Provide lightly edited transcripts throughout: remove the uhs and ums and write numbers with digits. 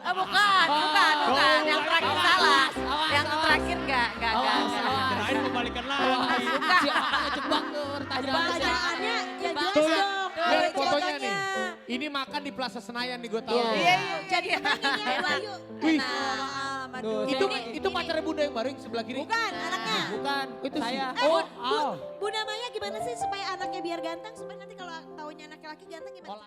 Bukan. Yang terakhir salah. Yang terakhir enggak. Kirain mau balikan lagi. Si AA ngejebak tuh Pertanyaannya ya jelas Tuh lihat, dong. lihat fotonya nih. Ini makan di Plaza Senayan nih gue tahu. Iya. Jadi ini Bayu. Wih. Aduh. Itu pacarnya Bunda yang baru yang sebelah kiri. Bukan, anaknya. Bukan, itu Saya. Bunda Maya gimana sih supaya anaknya biar ganteng? Supaya nanti kalau taunya anak laki ganteng gimana?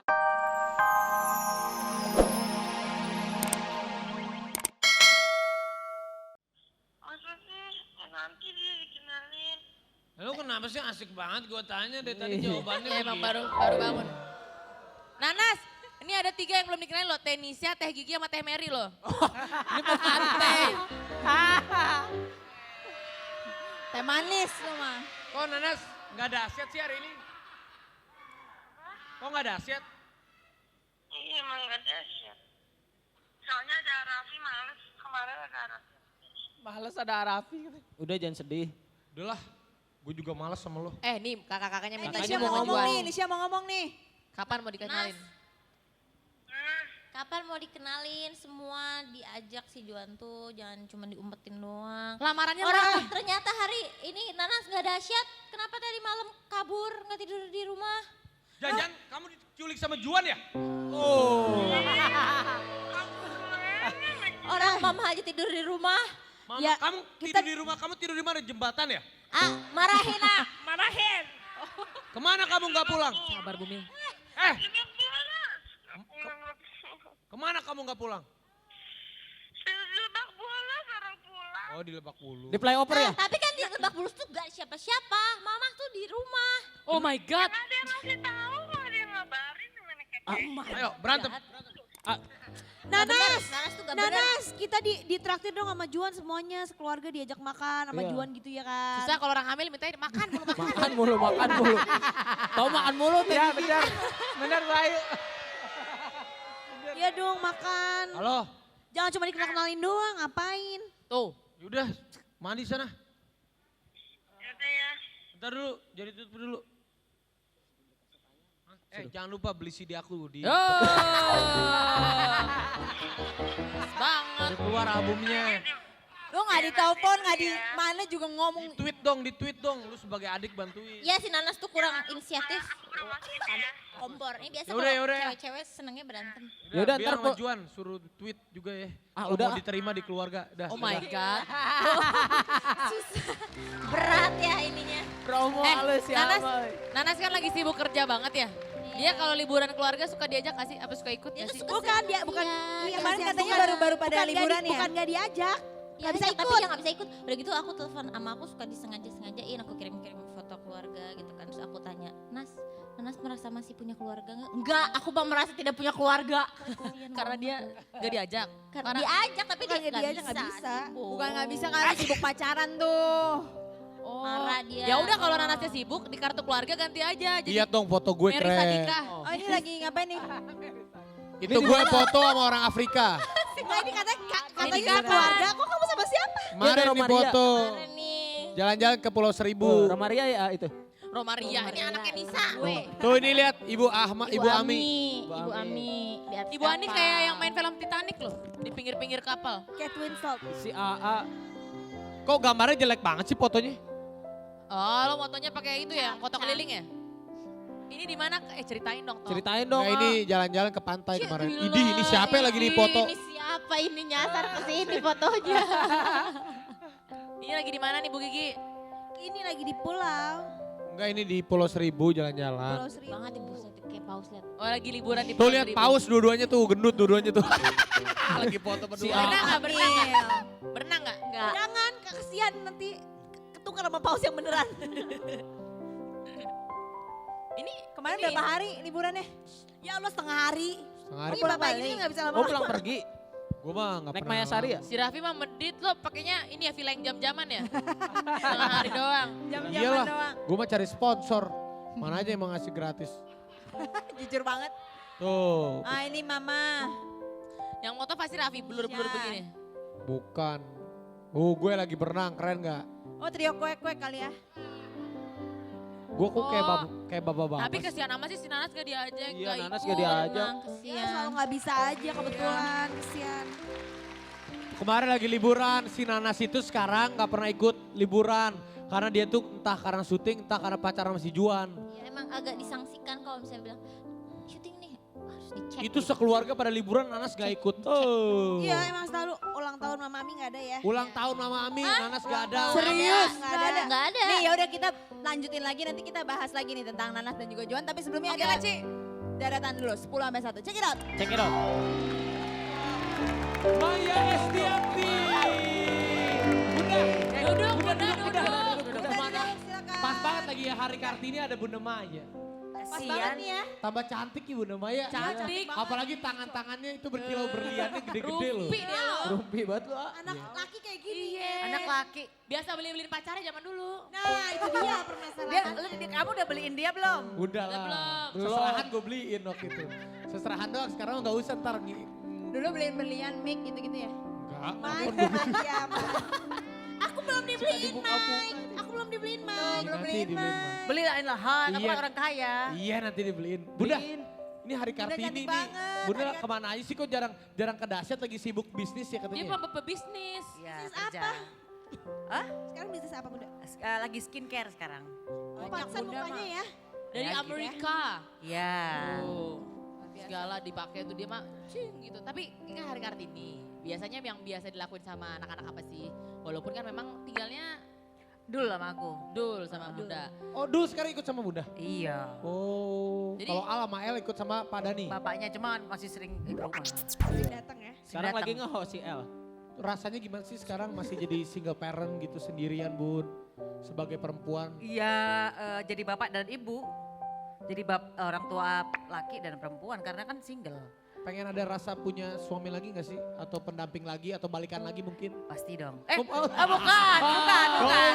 Masa sih? Ya nanti dia dikenalin. Lu kenapa sih asik banget gue tanya dari tadi jawabannya Ya, emang begitu. baru bangun. Nanas, ini ada 3 yang belum dikenalin loh. Teh Nisha, Teh Gigi sama Teh Mary loh. Ini bukan teh. Teh manis lu mah. Kok Nanas nggak dahsyat sih hari ini? Kok nggak dahsyat? Iya emang gak dahsyat. Soalnya ada Raffi males. Kemarin ada Raffi. Males ada Raffi. Udah jangan sedih. Udahlah, gue juga malas sama lo. Nih kakak-kakaknya minta Nisha mau ngomong nih, Nisha mau ngomong nih. Kapan mau dikenalin? Kapan mau dikenalin semua diajak si Juan tuh, jangan cuma diumpetin doang. Lamarannya Orang ternyata hari ini Nanas gak dahsyat, kenapa tadi malam kabur gak tidur di rumah? Jangan kamu diculik sama Juan ya? Orang mama aja tidur di rumah. Mama, Ya, kamu tidur di rumah, kamu tidur di mana? Jembatan ya? Marahin marahin. Kemana kamu nggak pulang? Sabar Bumi. Kemana kamu nggak pulang? Lebak bola sekarang pulang. Oh di Lebak Bulus. Di flyover ya? Tapi kan di Lebak Bulus tuh gak siapa-siapa, mama tuh di rumah. Oh my God. Ada yang ngasih tahu, nggak ada yang ngabarin gimana kayak Ayo berantem. Nanas, Nanas tuh gak bener. Nanas, kita ditraktir dong sama Juan semuanya, sekeluarga diajak makan sama Iya. Juan gitu ya kan. Susah kalau orang hamil mintain makan mulu makan. Makan mulu. Tahu makan mulu teh. Ya benar. Benar Bayu. Iya dong makan. Halo. Jangan cuma dikenal-kenalin doang, ngapain? Tuh. Yaudah mandi sana. Yaudah ya. Bentar dulu, jadi tutup dulu. Jangan lupa beli CD aku di Banget. keluar albumnya. Lo gak ditelepon, gak di mana juga ngomong. Di tweet dong, lu sebagai adik bantuin. Ya si Nanas tuh kurang inisiatif. Promosiin ya. Kompor. Ini biasa Yaudah, kalau yaudah. cewek-cewek senengnya berantem. Yaudah, biar ntar sama Juan suruh tweet juga ya. Ah, Kalau udah. mau diterima di keluarga. Dah, Oh my udah. God. Berat ya ininya. Promo halus ya. Nanas kan lagi sibuk kerja banget ya. Dia kalau liburan keluarga suka diajak gak sih? Apa suka ikut Dia gak tuh sih? suka Bukan dia, bukan. Iya, Kemarin kasihan. katanya Bukan- baru-baru pada bukan liburan ya. bukan Bukan gak diajak. Ya, bisa tapi ikut. dia gak bisa ikut. Udah gitu aku telepon sama aku suka disengaja-sengajain. Aku kirim-kirim foto keluarga gitu kan. Terus aku tanya, Nanas merasa masih punya keluarga gak? Enggak, aku bang merasa tidak punya keluarga. Karena dia gak diajak. Karena diajak tapi Bukan dia nggak diajak, nggak nggak bisa. sibuk. Bukan gak bisa karena sibuk pacaran tuh. Oh. Marah dia. Ya udah kalau Nanasnya sibuk di kartu keluarga ganti aja. Jadi Lihat dong foto gue Mary keren. Sadika. Oh ini lagi ngapain nih? Itu gue foto sama orang Afrika. Nah ini katanya Ini sama keluarga, kok kamu sama siapa? Kemarin nih Romaria. foto. Kemarin nih. Jalan-jalan ke Pulau Seribu. Romaria ya itu. Romaria. Ini anaknya Nisa. Tuh ini lihat Ibu Ahmad, Ibu Ami. Ibu Ami. di atas Ibu Ani kapal. kayak yang main film Titanic loh. Di pinggir-pinggir kapal. Kate Winslet. Si AA. Kok gambarnya jelek banget sih fotonya? Oh lo fotonya pakai itu ya? Foto keliling ya? Ini di mana? Ceritain dong. Tom. Ceritain dong. Nah ini jalan-jalan ke pantai kemarin. Ini siapa yang lagi di foto? Ini siapa ini nyasar ke sini fotonya. Ini lagi di mana nih Bu Gigi? Ini lagi di pulau. Enggak ini di Pulau Seribu jalan-jalan. Pulau Seribu. Banget di buset kayak paus lihat. Oh lagi liburan di Tuh Pulau lihat Seribu. paus dua-duanya tuh, gendut dua-duanya tuh. Lagi foto berdua. Berenang nggak? Berenang nggak? Amil. Berenang nggak? Enggak. Jangan, kasihan nanti ketukar sama paus yang beneran. Ini Kemarin ini berapa hari liburannya? Ya Allah setengah hari. Setengah hari. Ini bapak ini gak bisa Oh lama-lama. pulang pergi. Gue mah gak Naik pernah. Maya Sari ya? Si Raffi mah medit lo pakainya ini ya villa yang jam-jaman ya? Setengah hari doang. Jam-jaman Iyalah, doang. gue mah cari sponsor. Mana aja yang mau ngasih gratis. Jujur banget. Tuh, Ah ini mama. Yang moto pasti Raffi blur-blur Iya. begini. bukan. Gue lagi berenang, keren gak? Oh trio kue-kue kali ya. Gue kok kayak bapak-bapak. Tapi kesian amat sih si Nanas gak diajak, Iya, gak Nanas ikut. gak diajak. Emang Ya kesian. selalu nggak bisa aja kebetulan, kesian. Kemarin lagi liburan, si Nanas itu sekarang gak pernah ikut liburan. Karena dia tuh entah karena syuting, entah karena pacaran sama si Juan. Ya emang agak disangsikan kalau misalnya bilang syuting nih harus dicek. Itu gitu. sekeluarga pada liburan, Nanas gak ikut. Oh. Iya emang selalu ulang tahun Mama Ami nggak ada ya. Ulang tahun Mama Ami, Nanas gak ada. Serius? Nggak ada. Nggak ada. Nih ya udah kita lanjutin lagi, nanti kita bahas lagi nih tentang Nanas dan juga Juan. Tapi sebelumnya ada daratan dulu 10 sampai 1. Check it out. Check it out. Maya Estianti. Bunda. Mana? Pas banget lagi ya hari Kartini ada Bunda Maya. Pas banget nih ya. Tambah cantik ya Bunda Maya. Cantik. Apalagi tangan-tangannya itu berkilau berliannya gede-gede loh. Rumpi dia loh. Rumpi banget loh. Ah. Anak laki kayak gini. Iya. Anak laki. Biasa beli-beliin pacarnya zaman dulu. Nah itu dia Dia, permasalahan. kamu udah beliin dia belum? Udah lah. Belum. Seserahan gue beliin waktu itu. Seserahan doang sekarang gak usah ntar. Dulu beliin mic gitu-gitu ya? Enggak. Mike, ya. Aku belum dibeliin Mike. Aku belum dibeliin Mike. belum Nanti beliin, dibeliin, Mas. Beliin lah, Han. Aku Iya. kan orang kaya. Iya nanti dibeliin. Bunda, Beliin. ini hari Kartini cantik nih. banget. Bunda kemana aja sih kok jarang ke Dahsyat lagi sibuk bisnis ya Dia katanya. pebisnis. Iya, Bisnis kerja. apa? Hah? Sekarang bisnis apa Bunda? Lagi skincare sekarang. Oh, pantesan mukanya ya. Dari Ya, gitu Amerika. Iya. Oh. Segala dipakai tuh dia mah cing gitu. Tapi ini kan hari Kartini. Biasanya yang biasa dilakuin sama anak-anak apa sih? Walaupun kan memang tinggalnya Dul sama aku. Dul sama Bunda. Oh dulu sekarang ikut sama Bunda? Iya. Oh, Jadi- kalau Al sama El ikut sama Pak Dani. Bapaknya cuma masih sering ke rumah. Sering datang ya. Sekarang datang. lagi nge-host si El. Rasanya gimana sih sekarang masih jadi single parent gitu sendirian Bun? Sebagai perempuan. Iya, jadi bapak dan ibu. Jadi orang tua laki dan perempuan karena kan single. Pengen ada rasa punya suami lagi gak sih? Atau pendamping lagi atau balikan lagi mungkin? Pasti dong. Oh, Bukan.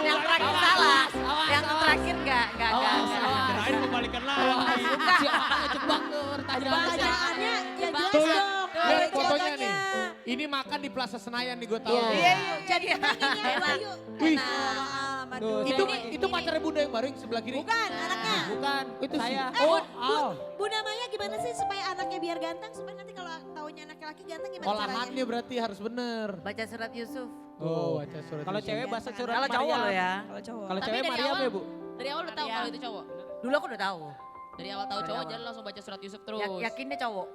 Yang terakhir salah. Yang terakhir enggak. Kirain mau balikan lagi. Si Aa ngejebak tuh Pertanyaannya ya jelas Tuh, lihat, dong. lihat Ada fotonya nih. contohnya. Ini makan di Plaza Senayan nih gue tahu. Iya. Jadi ini ya Bayu. Wih. Enak. Tuh, itu pacarnya Bunda yang baru yang sebelah kiri. Bukan anaknya. Bukan, itu saya. Eh, Oh, Bu, Al. Bunda Maya gimana sih supaya anaknya biar ganteng? Supaya nanti kalau taunya anak laki ganteng gimana caranya? Olahannya berarti harus bener. Baca surat Yusuf. Oh, baca surat. Kalau Yusuf. cewek bahasa surat Kalau cowok Maryam. lo ya. Kalau cowok. Kalau Tapi cewek dari Maryam awal- ya Bu? Dari awal udah tahu kalau itu cowok. Dulu aku udah tahu. Dari awal tahu Dari cowok awal. jadi langsung baca surat Yusuf terus. Yakinnya cowok.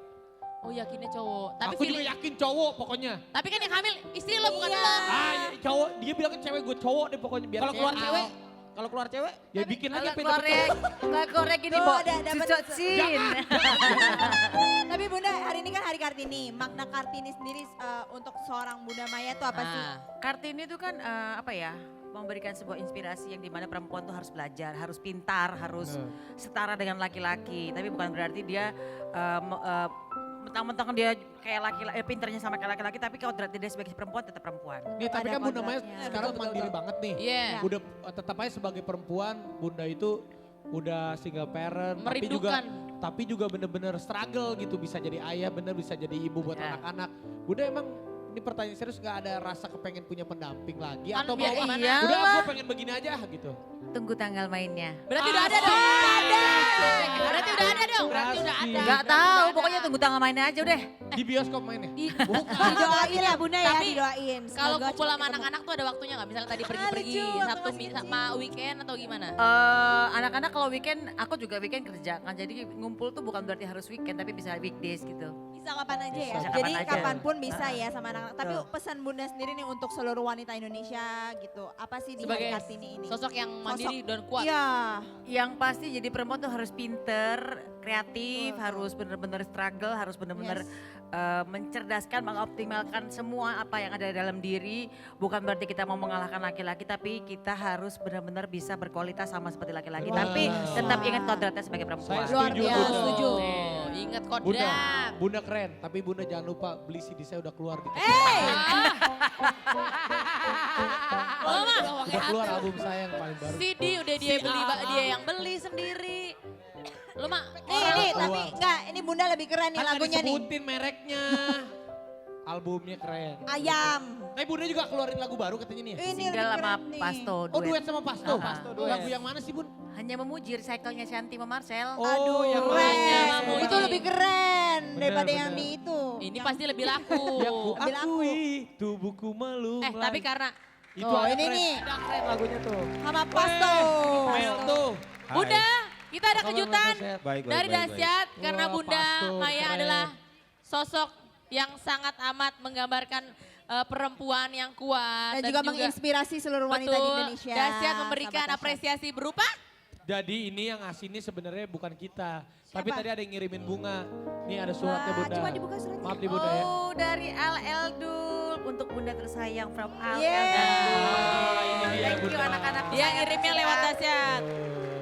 Oh yakinnya cowok. Tapi Aku juga yakin cowok pokoknya. Tapi kan yang hamil istri lo bukan Iya. lo. Ah, ya, cowok. Dia bilang kan cewek gue cowok deh pokoknya biar Kalau keluar kayak cewek, Al. kalau keluar cewek, Ya bikin aja Kalau pintu keluarnya gini, Tuh, Bo. ada dapat- Cucok sin. Tapi Bunda, hari ini kan hari Kartini. Makna Kartini sendiri untuk seorang Bunda Maya itu apa sih? Nah, Kartini itu kan apa ya? Memberikan sebuah inspirasi yang dimana perempuan tuh harus belajar, harus pintar, harus setara dengan laki-laki. Tapi bukan berarti dia mentang-mentang dia kayak laki-laki, pintarnya sama kayak laki-laki. Tapi kalau dia sebagai perempuan tetap perempuan. Nih tapi Ada kan Bunda Maya kodratnya. sekarang mandiri banget nih. iya. Udah tetap aja sebagai perempuan Bunda itu udah single parent. Merindukan. Tapi juga bener-bener struggle gitu. Bisa jadi ayah, bener bisa jadi ibu buat Ya. anak-anak. Bunda emang ini pertanyaan serius gak ada rasa kepengen punya pendamping lagi? Kan Atau biar mau gimana? Iya udah lah. gue pengen begini aja gitu. Tunggu tanggal mainnya. Berarti udah ada dong. Berarti udah ada dong. Berarti udah ada. Gak tahu, pokoknya tunggu tanggal mainnya aja udah. Di bioskop mainnya? Didoain ya Bunda ya, Tapi didoain. Kalau Semoga kumpul cepat sama ketemu. anak-anak tuh ada waktunya nggak? Misalnya tadi pergi-pergi lucu, Sabtu waktu masih sama weekend atau gimana? Anak-anak kalau weekend, aku juga weekend kerja kan. Jadi ngumpul tuh bukan berarti harus weekend, tapi bisa weekdays gitu. Bisa kapan aja ya. Bisa Jadi kapan aja. kapanpun bisa ya sama anak-anak. Tapi Betul. pesan Bunda sendiri nih untuk seluruh wanita Indonesia gitu. Apa sih di Sebagai hari Kartini ini? sosok yang mandiri dan kuat. Iya. Yang pasti jadi perempuan tuh harus pinter, kreatif, harus bener-bener struggle, harus bener-bener mencerdaskan, mengoptimalkan semua apa yang ada dalam diri. Bukan berarti kita mau mengalahkan laki-laki, tapi kita harus benar-benar bisa berkualitas sama seperti laki-laki. Wah. Tapi tetap ingat kodratnya sebagai perempuan. Saya Luar setuju, biasa, Bunda. setuju. Oh, ingat Bunda, kodrat. Bunda keren. Tapi Bunda jangan lupa beli CD saya udah keluar di Oh, mah. Udah keluar album saya yang paling baru. CD udah dia beli, dia yang beli sendiri. Lu mah Nih, Keluar. tapi enggak, ini Bunda lebih keren nih Kan lagunya nih. disebutin mereknya. Albumnya keren. Ayam. Tapi Bunda juga keluarin lagu baru katanya nih ya? Ini Single lebih sama keren nih. Pasto, Oh duet sama Pasto. Pasto Lagu yang mana sih Bun? Hanya memuji recycle-nya Shanti sama Marcel. Oh, yang keren. lainnya. Memuji. Itu lebih keren Bener, daripada bener. yang di itu. Ini pasti lebih laku. Yang ku Ambil aku. akui, tubuhku melulai. Tapi karena itu Oh, ada ini keren, nih. ada keren lagunya tuh. Sama Pasto. Mel tuh. Bunda, kita ada Apa kejutan kabar, Baik, baik, dari baik, baik. Dahsyat karena Wah, Bunda Pastor, Maya keren. adalah sosok yang sangat amat menggambarkan perempuan yang kuat Dan juga menginspirasi seluruh wanita di betul, Indonesia. Dahsyat memberikan Sahabat Dahsyat. apresiasi berupa Jadi ini yang ngasih ini sebenarnya bukan kita. Tapi Siapa? tadi ada yang ngirimin bunga. Nih ada suratnya Wah, Bunda. coba dibuka suratnya. Maaf nih Bunda ya. Oh, dari Al Eldul untuk Bunda tersayang from Al Yeay. Eldul. Ah, ini dia, Thank you Bunda. anak-anak. dia tersayang ngirimnya tersayang. lewat Dahsyat.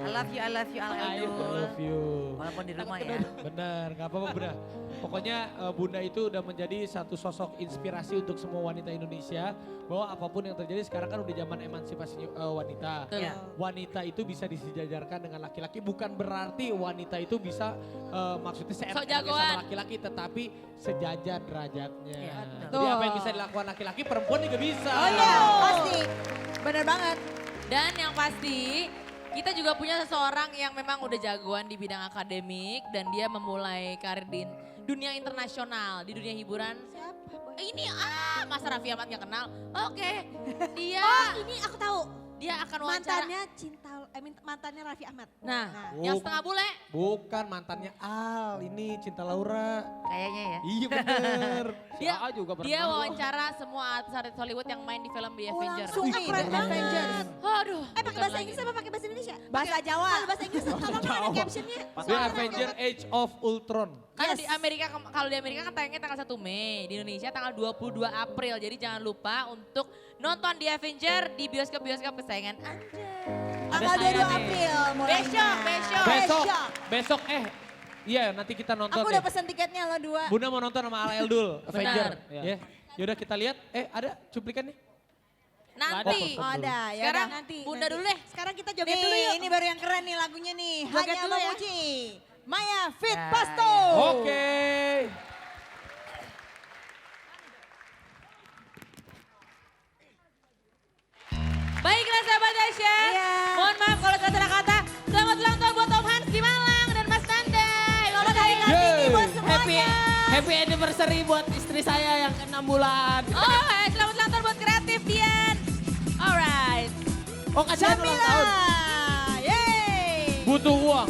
I love you Al I Eldul. love you. Walaupun di rumah ya. Bener, gak apa-apa Bunda. Pokoknya Bunda itu udah menjadi satu sosok inspirasi untuk semua wanita Indonesia. Bahwa apapun yang terjadi sekarang kan udah zaman emansipasi wanita. Betul. Ya. Wanita itu bisa disejajarkan dengan laki-laki. Bukan berarti wanita itu bisa maksudnya Sok seenaknya jagoan. sama laki-laki. Tetapi sejajar derajatnya. Iya, betul. Jadi apa yang bisa dilakukan laki-laki perempuan juga bisa. Oh iya, pasti. Bener banget. Dan yang pasti kita juga punya seseorang yang memang udah jagoan di bidang akademik dan dia memulai karir di dunia internasional, di dunia hiburan. Siapa? Boy? Ini Mas Raffi Ahmad gak kenal. Oke, dia Oh ini aku tahu. dia akan wawancara. Mantannya Raffi Ahmad. Nah, Oh. yang setengah bule. Bukan mantannya Al, ini Cinta Laura. Kayaknya ya. Iya bener. Si Dia, A juga pernah dia masuk. wawancara semua artis Hollywood yang main di film The Oh Avengers. langsung Wih, keren banget. Avengers. Aduh, Pakai bukan bahasa lagi. Inggris apa pakai bahasa Indonesia? Bahasa Jawa. Kalau bahasa Inggris tolong dong ada captionnya. The Avenger Age of Ultron. Karena Yes. di Amerika, kalau di Amerika kan tayangnya tanggal 1 Mei, di Indonesia tanggal 22 April. Jadi jangan lupa untuk nonton The Avenger di bioskop-bioskop kesayangan Anda. Tanggal saya 22 nih. April mulainya. Besok. Besok iya nanti kita nonton Aku deh. udah pesan tiketnya lo 2. Bunda mau nonton sama Al Eldul, Avenger. Benar. Ya. Yaudah kita lihat, ada cuplikannya? Nanti. Oh ada ya. Sekarang udah, nanti. Bunda dulu deh. Sekarang kita joget Nih, dulu yuk. ini baru yang keren nih lagunya nih. Joget Hanya dulu ya. memuji. Maya Fit Ya, Pasto. Oke. Baiklah sahabat Dahsyat. Iya. Mohon maaf kalau salah kata. Selamat ulang tahun buat Om Hans di Malang dan Mas Tandai. Selamat hari Kartini buat semuanya. Happy anniversary buat istri saya yang ke-6 bulan. Oh, selamat ulang tahun buat Kreatif Dian. Alright. Oh kasihan ulang tahun. Yeay. Butuh uang.